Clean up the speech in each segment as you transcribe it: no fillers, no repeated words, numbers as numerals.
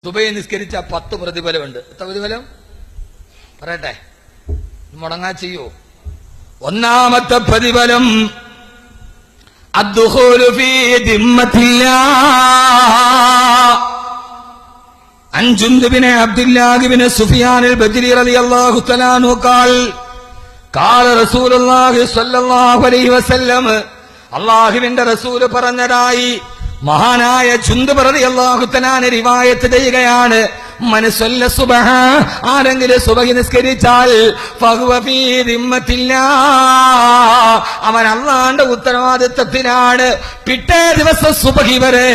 സുബഹി നിസ്കരിച്ച 10 പ്രതിഫലമുണ്ട്. എത്ര പ്രതിഫലം പറയട്ടെ, മുടങ്ങാ ചെയ്യോ? ഒന്നാമത്തെ പ്രതിഫലം അദ്ദുഖൂലു ഫീ ദിമ്മത്തില്ലാഹ്. അൻ ജുന്ദ് ബിൻ അബ്ദുല്ലാഹ് ബിൻ സുഫിയാൻ അൽ-ബജ്രി റളിയല്ലാഹു തആല അൻഹു ഖാല റസൂലുള്ളാഹി സ്വല്ലല്ലാഹു അലൈഹി വസല്ലം, അല്ലാഹുവിന്റെ റസൂൽ പറഞ്ഞതായി മഹാനായ ജുന്ദ് റളിയല്ലാഹു തആല റിവായത്ത് ചെയ്യുകയാണ്. മനസ്സല്ല സുബ്ഹ, ആരെങ്കിലും സുബഹി നിസ്കരിച്ചാൽ ഫഹുവ ഫീ ദിമ്മത്തില്ലാഹ്, അവൻ അല്ലാഹുവിന്റെ ഉത്തരവാദിത്തത്തിലാണ്. പിറ്റേ ദിവസം സുബഹി വരെ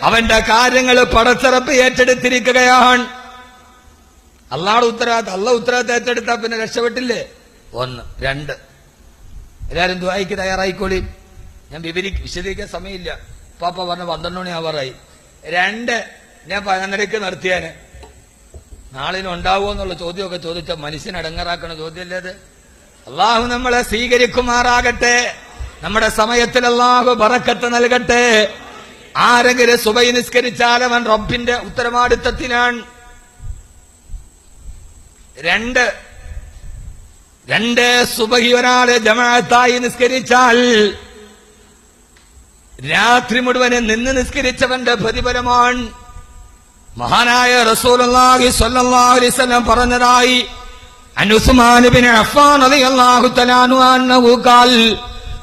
അവന്റെ കാര്യങ്ങൾ പടച്ചറപ്പ് ഏറ്റെടുത്തിരിക്കുകയാണ്. അല്ലാഹുവിന്റെ ഉത്തരവാദിത്തം, അല്ലാഹു ഉത്തരവാദിത്തം ഏറ്റെടുത്താൽ പിന്നെ രക്ഷപ്പെട്ടില്ലേ? 1. 2, എല്ലാവരും ദുആയ്ക്ക് തയ്യാറായിക്കോളി. ഞാൻ വിശദീകരിക്കാൻ സമയമില്ല. പാപ്പ പറഞ്ഞ 12 മണി ആവാറായി. 2, ഞാൻ 11:30 നിർത്തിയാന്. നാളെ ഉണ്ടാവുമോ എന്നുള്ള ചോദ്യമൊക്കെ ചോദിച്ച മനുഷ്യനെ അടങ്ങറാക്കണ ചോദ്യമല്ലേ അത്? അള്ളാഹു നമ്മളെ സ്വീകരിക്കുമാറാകട്ടെ. നമ്മുടെ സമയത്തിൽ അള്ളാഹു ബറക്കത്ത് നൽകട്ടെ. ആരെങ്കിലും സുബഹി നിസ്കരിച്ചാൽ അവൻ റബ്ബിന്റെ ഉത്തരവാദിത്തത്തിലാണ്. 2 സുബഹി ഒരാള് ജമാഅത്തായി നിസ്കരിച്ചാൽ രാത്രി മുഴുവൻ നിന്ന് നിസ്കരിച്ചവന്റെ പ്രതിഫലമാണ്. മഹാനായ റസൂലുള്ളാഹി സ്വല്ലല്ലാഹു അലൈഹി വസല്ലം പറഞ്ഞതായി അൻ ഉസ്മാൻ ഇബ്നു അഫ്ഫാൻ റളിയല്ലാഹു തആല അൻഹു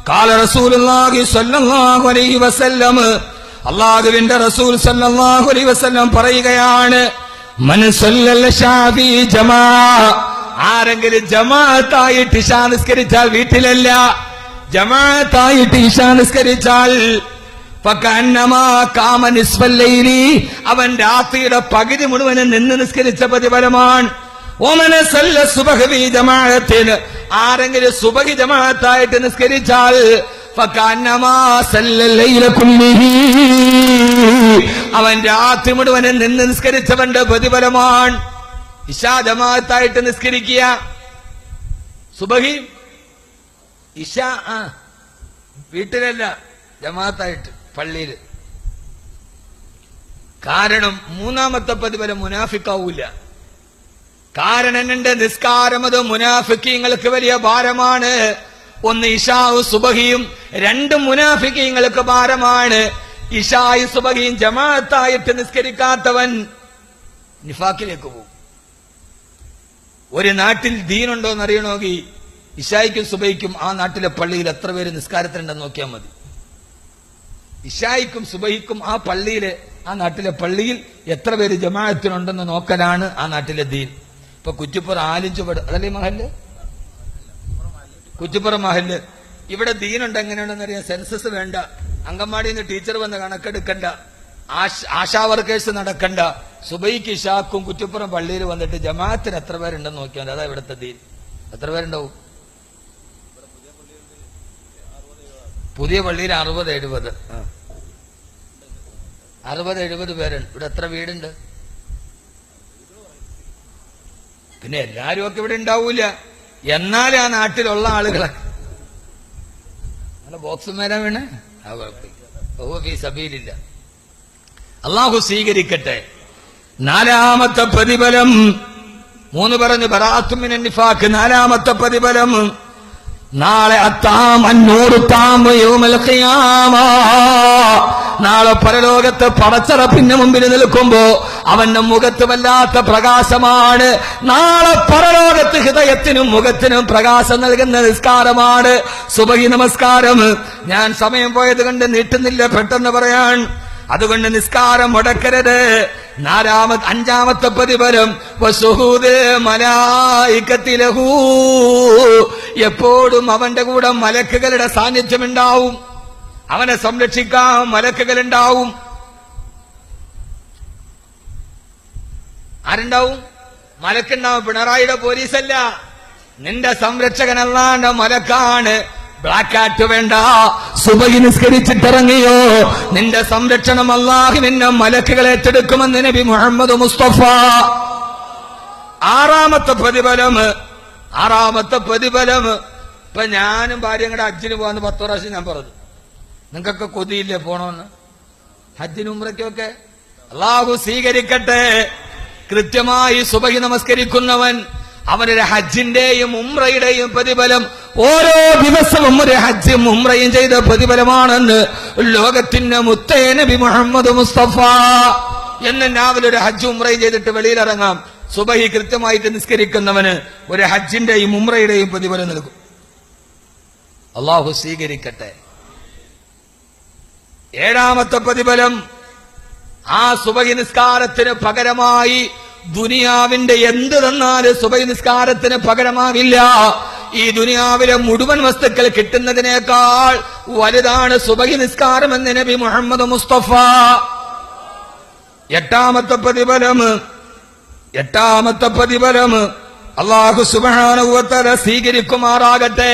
ഖാല റസൂലുള്ളാഹി സ്വല്ലല്ലാഹു അലൈഹി വസല്ലം, അല്ലാഹുവിന്റെ റസൂൽ സ്വല്ലല്ലാഹു അലൈഹി വസല്ലം പറയുകയാണ്, മൻ സല്ലൽ ഇശാ ഫീ ജമാഅ, ആരെങ്കിലും ജമാഅത്തായിട്ട് ഇശാ നിസ്കരിച്ചാൽ, വീട്ടിലല്ല, ജമാഅത്തായിട്ട് ഇശാ നിസ്കരിച്ചാൽ ഫകഅന്നമാ ഖാമ നിസ്ഫൽ ലൈലി, അവൻ രാത്രിയുടെ പകുതി മുഴുവൻ നിന്ന് നിസ്കരിച്ച പ്രതിഫലമാണ്. വമൻ സല്ല സുബ്ഹ ഫീ ജമാഅത്തിൻ, ആരെങ്കിലും സുബ്ഹി ജമാഅത്തായിട്ട് നിസ്കരിച്ചാൽ ഫകഅന്നമാ സല്ല ലൈല കുല്ലിഹി, അവൻ രാത്രി മുഴുവൻ നിന്ന് നിസ്കരിച്ചവന്റെ പ്രതിഫലമാണ്. ഇശാ ജമാഅത്തായിട്ട് നിസ്കരിക്കുക, സുബ്ഹി ഇശാ വീട്ടിലല്ല, ജമാഅത്തായിട്ട് പള്ളിയിൽ. കാരണം 3ാമത്തെ പ്രതിഫലം മുനാഫിക്കാവൂല. കാരണം എന്റെ നിസ്കാരം അത് മുനാഫിക്കീങ്ങൾക്ക് വലിയ ഭാരമാണ്. 1 ഇശാവും സുബ്ഹിയും, 2 മുനാഫിക്കീങ്ങൾക്ക് ഭാരമാണ്. ഇശായി സുബ്ഹിയും ജമാഅത്തായിട്ട് നിസ്കരിക്കാത്തവൻ നിഫാക്കിലേക്ക് പോകും. ഒരു നാട്ടിൽ ദീനുണ്ടോന്ന് അറിയണമെങ്കിൽ ഇശായിക്കും സുബഹിക്കും ആ നാട്ടിലെ പള്ളിയിൽ എത്ര പേര് നിസ്കാരത്തിനുണ്ടെന്ന് നോക്കിയാൽ മതി. ഇശായിക്കും സുബഹിക്കും ആ പള്ളിയിലെ, ആ നാട്ടിലെ പള്ളിയിൽ എത്ര പേര് ജമാഅത്തിനുണ്ടെന്ന് നോക്കലാണ് ആ നാട്ടിലെ ദീൻ. ഇപ്പൊ കുറ്റിപ്പുറം ആലിഞ്ചുപട്, അതല്ലേ മഹല്ല്, കുറ്റിപ്പുറം മഹല്ല്, ഇവിടെ ദീനുണ്ട്. എങ്ങനെയുണ്ടെന്ന് അറിയാം. സെൻസസ് വേണ്ട, അങ്കമാടിയിൽ നിന്ന് ടീച്ചർ വന്ന് കണക്കെടുക്കണ്ട, ആശാ വർക്കേഴ്സ് നടക്കണ്ട. സുബഹിക്ക് ഇശാക്കും കുറ്റിപ്പുറം പള്ളിയിൽ വന്നിട്ട് ജമാഅത്തിന് എത്ര പേരുണ്ടെന്ന് നോക്കിയാൽ അതാ ഇവിടുത്തെ ദീൻ. എത്ര പേരുണ്ടാവും? പുതിയ പള്ളിയിൽ 60-70 പേരുണ്ട്. ഇവിടെ എത്ര വീടുണ്ട്? പിന്നെ എല്ലാരും ഒക്കെ ഇവിടെ ഉണ്ടാവൂല. എന്നാൽ ആ നാട്ടിലുള്ള ആളുകളെ ബോക്സ് മേരാ വീണ് സബീലില്ല. അള്ളാഹു സ്വീകരിക്കട്ടെ. 4ാമത്തെ പ്രതിഫലം, 3 പറഞ്ഞു ബറാഅത്തും മിനൻ നിഫാഖ്. 4ാമത്തെ പ്രതിഫലം, നാളെ നാളെ പരലോകത്ത് പടച്ചറപ്പിന്റെ മുമ്പിൽ നിൽക്കുമ്പോ അവന്റെ മുഖത്ത് വല്ലാത്ത പ്രകാശമാണ്. നാളെ പരലോകത്ത് ഹൃദയത്തിനും മുഖത്തിനും പ്രകാശം നൽകുന്ന നിസ്കാരമാണ് സുബഹി നമസ്കാരം. ഞാൻ സമയം പോയത് കണ്ട് നീട്ടുന്നില്ല, പെട്ടെന്ന് പറയാൻ. അതുകൊണ്ട് നിസ്കാരം മുടക്കരുത്. 5ാമത്തെ പ്രതിഫലം വസുഹൂദ് മലായികത്തിലഹു, എപ്പോഴും അവന്റെ കൂടെ മലക്കുകളുടെ സാന്നിധ്യമുണ്ടാവും. അവനെ സംരക്ഷിക്കാൻ മലക്കുകൾ ഉണ്ടാവും. ആരുണ്ടാവും? മലക്കുണ്ടാവും. പിണറായിയുടെ പോലീസല്ല, നിന്റെ സംരക്ഷകനല്ലാണ്ട് മലക്കാണ്. ബ്ലാക്ക് ആറ്റ് വേണ്ട. സുബഹി നിസ്കരിച്ചിട്ടിറങ്ങിയോ നിന്റെ സംരക്ഷണം അല്ലാഹു നിന്നെ മലക്കുകൾ ഏറ്റെടുക്കുമെന്ന് നബി മുഹമ്മദ് മുസ്തഫ. 6ാമത്തെ പ്രതിഫലം, ഇപ്പൊ ഞാനും ഭാര്യയും കൂടെ ഹജ്ജിന് പോകാന്ന് 10 പ്രാവശ്യം ഞാൻ പറഞ്ഞു. നിങ്ങൾക്കൊക്കെ കൊതിയില്ലേ പോണോന്ന്? ഹജ്ജിന് ഉംറയ്ക്കൊക്കെ അള്ളാഹു സ്വീകരിക്കട്ടെ. കൃത്യമായി സുബഹി നമസ്കരിക്കുന്നവൻ അവനൊരു ഹജ്ജിന്റെയും ഉംറയുടെയും പ്രതിഫലം ഓരോ ദിവസവും ഒരു ഹജ്ജും ഉംറയും ചെയ്ത പ്രതിഫലമാണെന്ന് ലോകത്തിന്റെ മുത്തേ നബി മുഹമ്മദ് മുസ്തഫ. എന്ന് രാവിലെ ഒരു ഹജ്ജ് ഉംറയും ചെയ്തിട്ട് വെളിയിലിറങ്ങാം. സുബഹി കൃത്യമായിട്ട് നിസ്കരിക്കുന്നവന് ഒരു ഹജ്ജിന്റെയും ഉംറയുടെയും പ്രതിഫലം നൽകും. അള്ളാഹു സ്വീകരിക്കട്ടെ. ഏഴാമത്തെ പ്രതിഫലം, ആ സുബഹി നിസ്കാരത്തിന് പകരമായി ദുനിയാവിന്റെ എന്ത് തന്നാലും സുബഹി നിസ്കാരത്തിന് പകരമാവില്ല. ഈ ദുനിയാവിലെ മുഴുവൻ വസ്തുക്കൾ കിട്ടുന്നതിനേക്കാൾ വലുതാണ് സുബഹി നിസ്കാരം എന്ന് നബി മുഹമ്മദ് മുസ്തഫ. എട്ടാമത്തെ പ്രതിഫലം അല്ലാഹു സുബ്ഹാനഹു വ തആല സ്വീകരിക്കുമാറാകട്ടെ.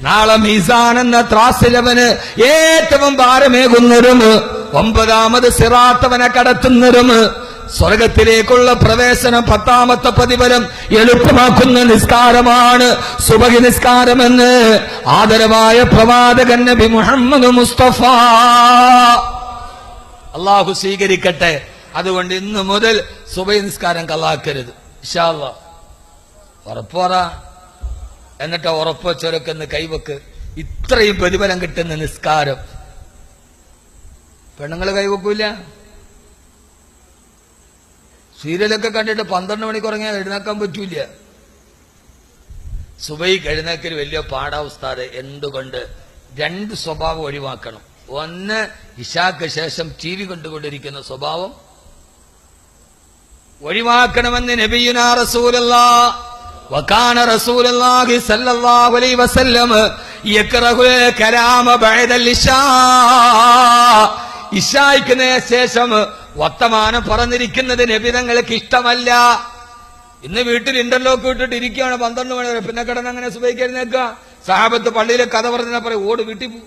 നാളെ മീസാൻ എന്ന ത്രാസിലവന് ഏറ്റവും ഭാരമേകുന്നതും 9ാമത് സിറാത്തവനെ കടത്തുന്നതും സ്വർഗത്തിലേക്കുള്ള പ്രവേശനം 10ാമത്തെ പ്രതിഫലം എളുപ്പമാക്കുന്ന നിസ്കാരമാണ് സുബഹി നിസ്കാരമെന്ന് ആദരവായ പ്രവാചകൻ നബി മുഹമ്മദ് മുസ്തഫ. അള്ളാഹു സ്വീകരിക്കട്ടെ. അതുകൊണ്ട് ഇന്ന് മുതൽ സുബഹി നിസ്കാരം കള്ളാക്കരുത് ഇൻഷാ അല്ലാഹ്. ഉറപ്പുറ. എന്നിട്ട് ഉറപ്പ് ചൊരക്കെന്ന് കൈവക്ക്. ഇത്രയും പ്രതിഫലം കിട്ടുന്ന നിസ്കാരം പെണ്ണുങ്ങൾ കൈവക്കൂല. സീരിയലൊക്കെ കണ്ടിട്ട് 12 മണിക്ക് ഉറങ്ങിയാൽ എഴുന്നേക്കാൻ പറ്റൂല. സുബഹിക്ക് എഴുന്നേക്കൽ വലിയ പാടാ ഉസ്താദ്. എന്തുകൊണ്ട്? 2 സ്വഭാവം ഒഴിവാക്കണം. ഒന്ന്, ഇശാക്ക് ശേഷം TV കണ്ടുകൊണ്ടിരിക്കുന്ന സ്വഭാവം ഒഴിവാക്കണമെന്ന് നബിയുനാ റസൂലുള്ളാഹ് വകാന റസൂലുള്ളാഹി സ്വല്ലല്ലാഹു അലൈഹി വസല്ലം യക്റഹുൽ കലാമ ബഅദൽ ഇശാ. ഇശായ്ക്ക് ശേഷം വർത്തമാനം പറഞ്ഞിരിക്കുന്നത് നബി തങ്ങൾക്ക് ഇഷ്ടമല്ല. ഇന്ന് വീട്ടിൽ ഇന്റർലോക്ക് ഇട്ടിട്ട് ഇരിക്കുകയാണ് 12 മണി വരെ. പിന്നെ കിടന്ന് അങ്ങനെ സുബഹിക്ക് എഴുന്നേക്കുക. സഹാബത്ത് പള്ളിയിലെ കഥ പറഞ്ഞാൽ പറയും ഓട് വീട്ടിൽ പോ,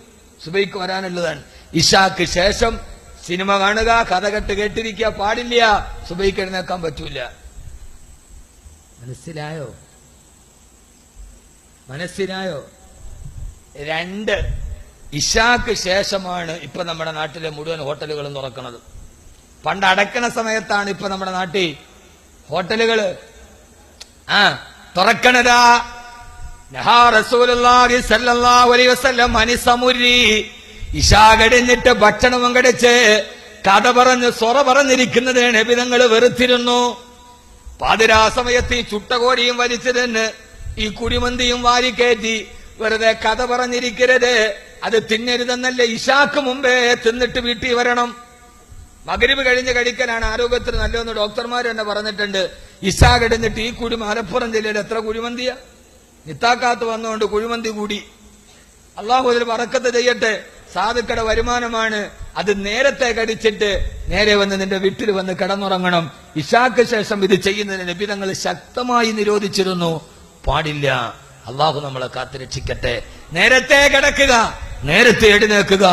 സുബഹിക്ക് വരാനുള്ളതാണ്. ഇശാക്ക് ശേഷം സിനിമ കാണുക, കഥ കേട്ടിരിക്കുക പാടില്ല. സുബഹിക്ക് എഴുന്നേക്കാൻ പറ്റൂല. മനസ്സിലായോ? 2, ഇശാക്ക് ശേഷമാണ് ഇപ്പൊ നമ്മുടെ നാട്ടിലെ മുഴുവൻ ഹോട്ടലുകളും തുറക്കുന്നത്. പണ്ട് അടക്കണ സമയത്താണ് ഇപ്പൊ നമ്മുടെ നാട്ടിൽ ഹോട്ടലുകള് തുറക്കണതാ. നഹാ റസൂലുള്ളാഹി സ്വല്ലല്ലാഹു അലൈഹി വസല്ലം അനിസമുരി. ഇശാ കഴിഞ്ഞിട്ട് ഭക്ഷണവും കഴിച്ച് കഥ പറഞ്ഞ് സൊറ പറഞ്ഞിരിക്കുന്നതിന് നബി തങ്ങൾ വെറുത്തിരുന്നു. പാതിരാ സമയത്ത് ഈ ചുട്ടകോടിയും വലിച്ചതെന്ന് ഈ കുഴിമന്തിയും വാരിക്കയറ്റി വെറുതെ കഥ പറഞ്ഞിരിക്കരുത്. അത് തിന്നരുതെന്നല്ലേ. ഇശാക്ക് മുമ്പേ തിന്നിട്ട് വീട്ടിൽ വരണം. മഗ്രിബ് കഴിഞ്ഞ് കഴിക്കലാണ് ആരോഗ്യത്തിന് നല്ലതെന്ന് ഡോക്ടർമാർ തന്നെ പറഞ്ഞിട്ടുണ്ട്. ഇശാ കഴിഞ്ഞിട്ട് ഈ കുഴി മലപ്പുറം ജില്ലയിൽ എത്ര കുഴിമന്തിയാ. നിത്താക്കാത്ത് വന്നുകൊണ്ട് കുഴിമന്തി കൂടി. അള്ളാഹു അതിൽ ബറക്കത്ത് ചെയ്യട്ടെ. സാധുക്കളുടെ വരുമാനമാണ്. അത് നേരത്തെ കടിച്ചിട്ട് നേരെ വന്ന് നിന്റെ വീട്ടിൽ വന്ന് കിടന്നുറങ്ങണം. ഇശാക്ക് ശേഷം ഇത് ചെയ്യുന്നതിന് നബി തങ്ങൾ ശക്തമായി നിരോധിച്ചിരുന്നു. പാടില്ല. അള്ളാഹു നമ്മളെ കാത്തുരക്ഷിക്കട്ടെ. നേരത്തെ കിടക്കുക, നേരത്തെ എഴുന്നേൽക്കുക,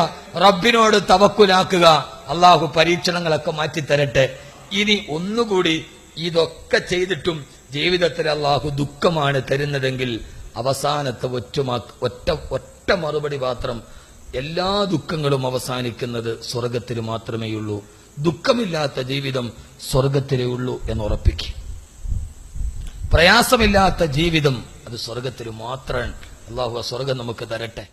റബ്ബിനോട് തവക്കുലാക്കുക. അള്ളാഹു പരീക്ഷണങ്ങളൊക്കെ മാറ്റിത്തരട്ടെ. ഇനി ഒന്നുകൂടി, ഇതൊക്കെ ചെയ്തിട്ടും ജീവിതത്തിൽ അള്ളാഹു ദുഃഖമാണ് തരുന്നതെങ്കിൽ അവസാനത്തെ ഒറ്റ മറുപടി മാത്രം, എല്ലാ ദുഃഖങ്ങളും അവസാനിക്കുന്നത് സ്വർഗത്തിൽ മാത്രമേയുള്ളൂ. ദുഃഖമില്ലാത്ത ജീവിതം സ്വർഗത്തിലേ ഉള്ളൂ എന്ന് ഉറപ്പിക്കും. പ്രയാസമില്ലാത്ത ജീവിതം അത് സ്വർഗത്തിൽ മാത്രമാണ്. അള്ളാഹു ആ സ്വർഗം നമുക്ക് തരട്ടെ.